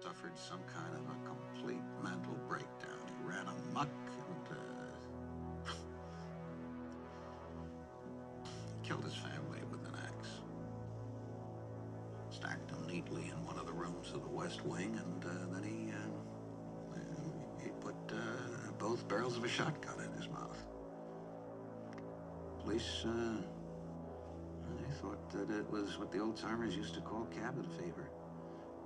Suffered some kind of a complete mental breakdown. He ran amok and he killed his family with an axe. Stacked them neatly in one of the rooms of the West Wing, and then he put both barrels of a shotgun in his mouth. Police, they thought that it was what the old-timers used to call cabin fever.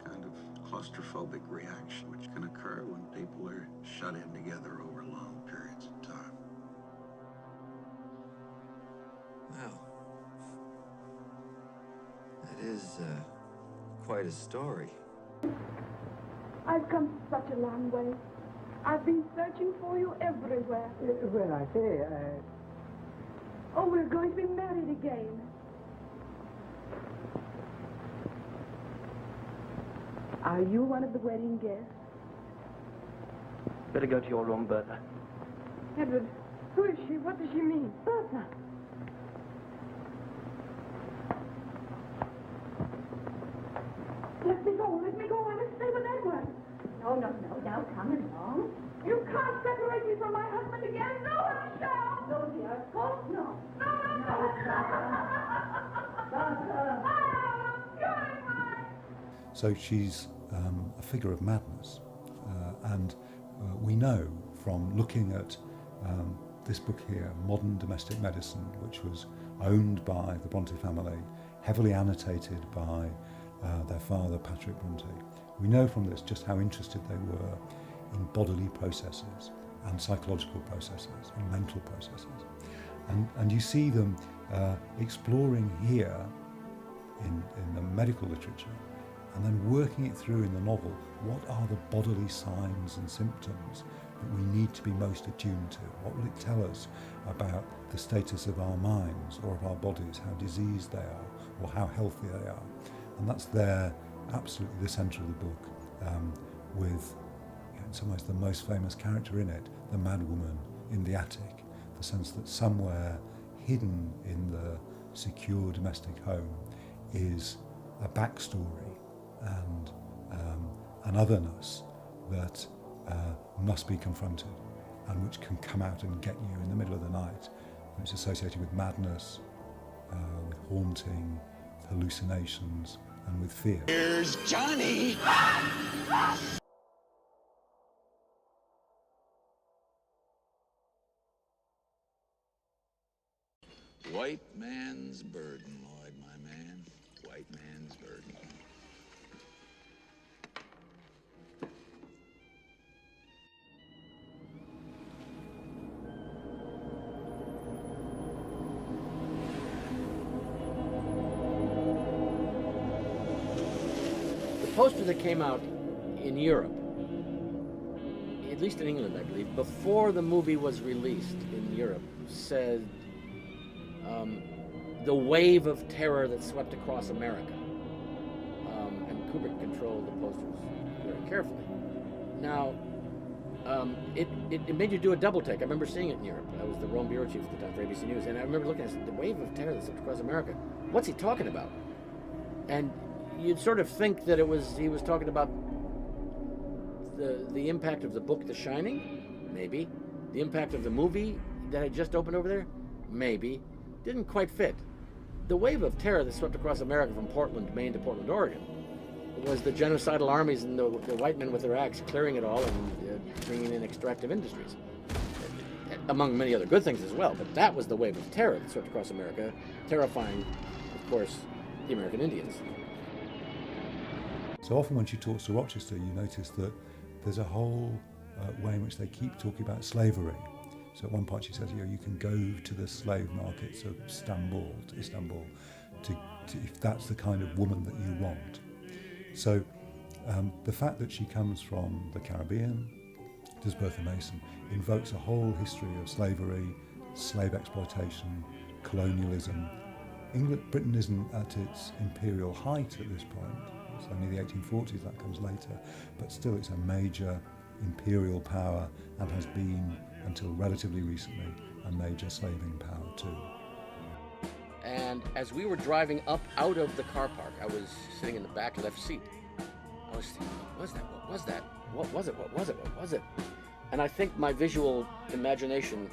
Kind of claustrophobic reaction which can occur when people are shut in together over long periods of time. Well, that is quite a story. I've come such a long way. I've been searching for you everywhere. Well, I say, Oh, we're going to be married again. Are you one of the wedding guests? better go to your room, Bertha. Edward, who is she? What does she mean? Bertha. Let me go. Let me go. I must stay with Edward. No, now come along. You can't separate me from my husband again. No one shall. No, dear, of course not. No. So she's a figure of madness, and we know from looking at this book here, Modern Domestic Medicine, which was owned by the Bronte family, heavily annotated by their father, Patrick Bronte. We know from this just how interested they were in bodily processes and psychological processes and mental processes. And you see them exploring here in the medical literature, and then working it through in the novel. What are the bodily signs and symptoms that we need to be most attuned to? What will it tell us about the status of our minds or of our bodies, how diseased they are or how healthy they are? And that's there, absolutely the centre of the book, with in some ways the most famous character in it, the madwoman in the attic, the sense that somewhere hidden in the secure domestic home is a backstory and an otherness that must be confronted and which can come out and get you in the middle of the night. And it's associated with madness, with haunting, with hallucinations and with fear. Here's Johnny! White man's burden, Lloyd, my man. White man's burden. The poster that came out in Europe, at least in England, I believe, before the movie was released in Europe, said the wave of terror that swept across America. And Kubrick controlled the posters very carefully. Now, it made you do a double take. I remember seeing it in Europe. I was the Rome bureau chief at the time for ABC News, and I remember looking at it, the wave of terror that swept across America. What's he talking about? And you'd sort of think that he was talking about the impact of the book The Shining, maybe. The impact of the movie that had just opened over there, maybe. Didn't quite fit. The wave of terror that swept across America from Portland, Maine to Portland, Oregon was the genocidal armies and the white men with their axe clearing it all and bringing in extractive industries, among many other good things as well. But that was the wave of terror that swept across America, terrifying, of course, the American Indians. So often when she talks to Rochester, you notice that there's a whole way in which they keep talking about slavery. So at one point she says, you can go to the slave markets of Istanbul, if that's the kind of woman that you want. So the fact that she comes from the Caribbean, does Bertha Mason, invokes a whole history of slavery, slave exploitation, colonialism. Britain isn't at its imperial height at this point. It's only the 1840s, that comes later. But still it's a major imperial power and has been, until relatively recently, a major slaving power too. And as we were driving up out of the car park, I was sitting in the back left seat. I was thinking, what was that? What was that? What was it? What was it? What was it? And I think my visual imagination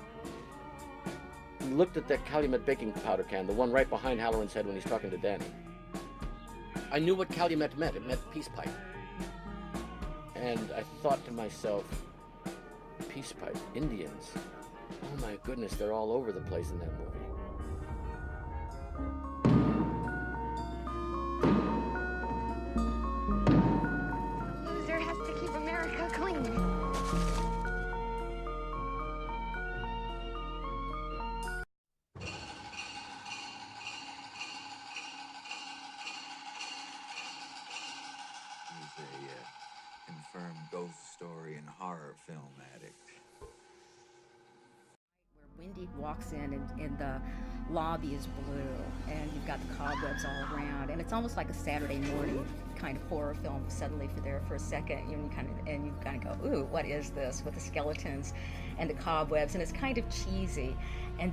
looked at that Calumet baking powder can, the one right behind Halloran's head when he's talking to Danny. I knew what Calumet meant. It meant peace pipe. And I thought to myself, peace pipe, Indians. Oh my goodness, they're all over the place in that movie. Loser has to keep America clean. He's a confirmed ghost story and horror film addict. Where Wendy walks in and the lobby is blue, and you've got the cobwebs all around, and it's almost like a Saturday morning kind of horror film suddenly for a second. You kind of go, ooh, what is this, with the skeletons and the cobwebs, and it's kind of cheesy.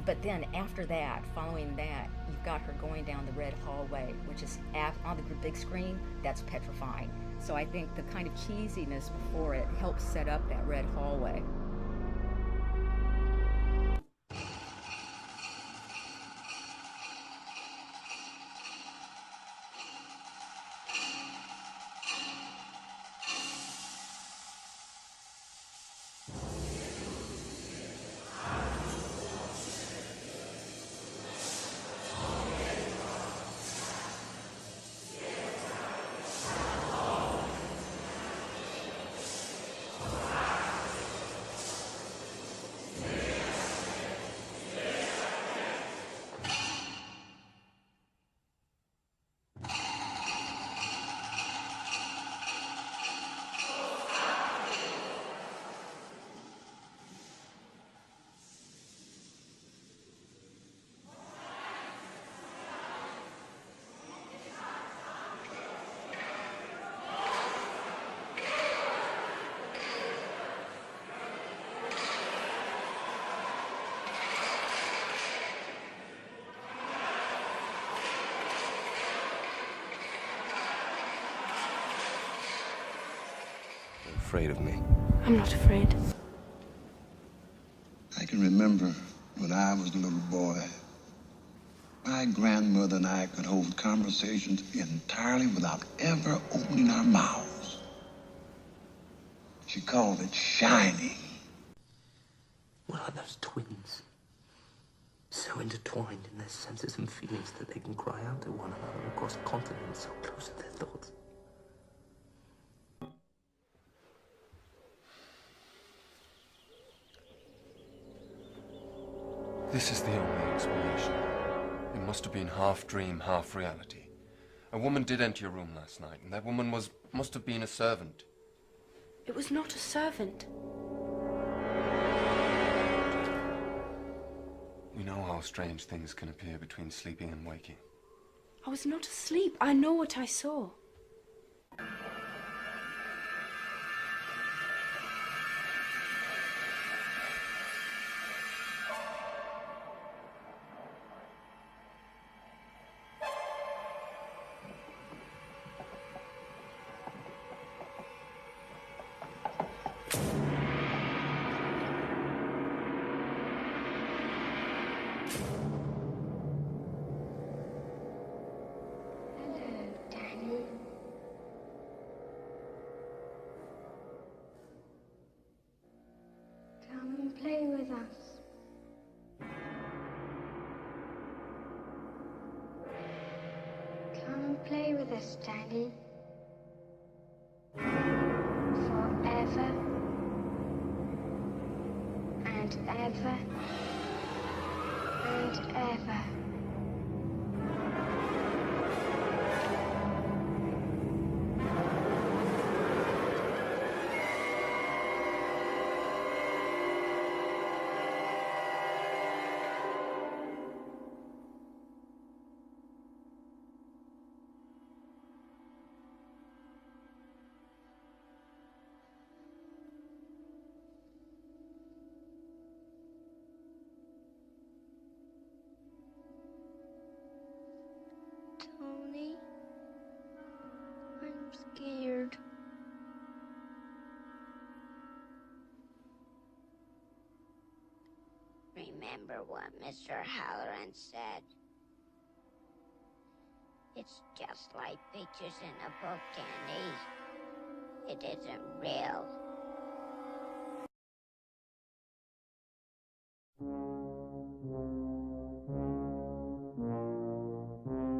But then after that, following that, you've got her going down the red hallway, which is on the big screen. That's petrifying. So I think the kind of cheesiness before it helps set up that red hallway. Afraid of me? I'm not afraid. I can remember when I was a little boy, my grandmother and I could hold conversations entirely without ever opening our mouths. She called it shining. What are those twins? So intertwined in their senses and feelings that they can cry out to one another across continents, so close to their thoughts. This is the only explanation. It must have been half dream, half reality. A woman did enter your room last night, and that woman must have been a servant. It was not a servant. We know how strange things can appear between sleeping and waking. I was not asleep. I know what I saw. Play with us. Come and play with us, Danny. Forever and forever and ever. Tony, I'm scared. Remember what Mr. Halloran said. It's just like pictures in a book, Danny. It isn't real.